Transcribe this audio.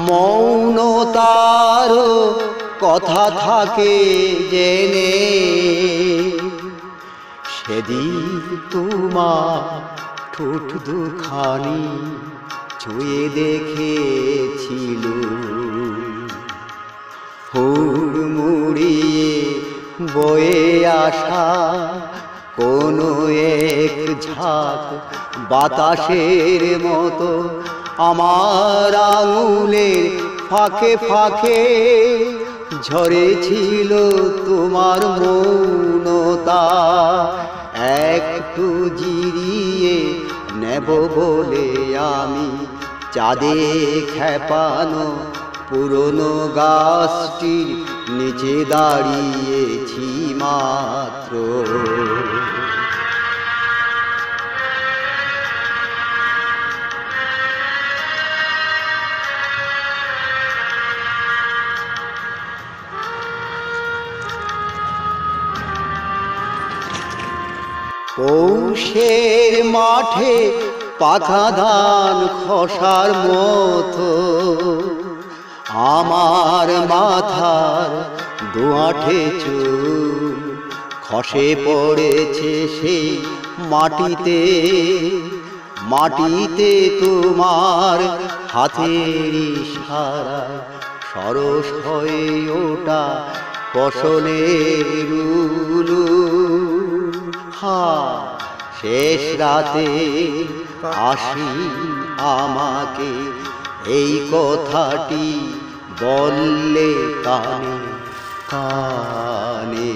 মৌনতারও কথা থাকে জেনে, সেদিন তোমার ঠোঁট দুখানি ছুঁয়ে দেখেছিল, হুড়মুড়িয়ে বয়ে আসা কোনো এক ঝাঁক বাতাসের মতো আমার আঙুলের ফাঁকে ফাঁকে ঝরেছিল তোমার মৌনতা। একটু জিরিয়ে নেব বলে আমি চাঁদে খেপানো পুরনো গাছটির নিচে দাঁড়িয়েছি মাত্র। পৌষের মাঠে পাকা ধান খসার মতো আমার মাথার দোয়াঠে চুল খসে পড়েছে সেই মাটিতে। মাটিতে তোমার হাতের ইশারায় সরস হয়ে ওঠা ফসলের উলু। শেষ রাতে আসি আমাকে এই কথাটি বললে কানে কানে।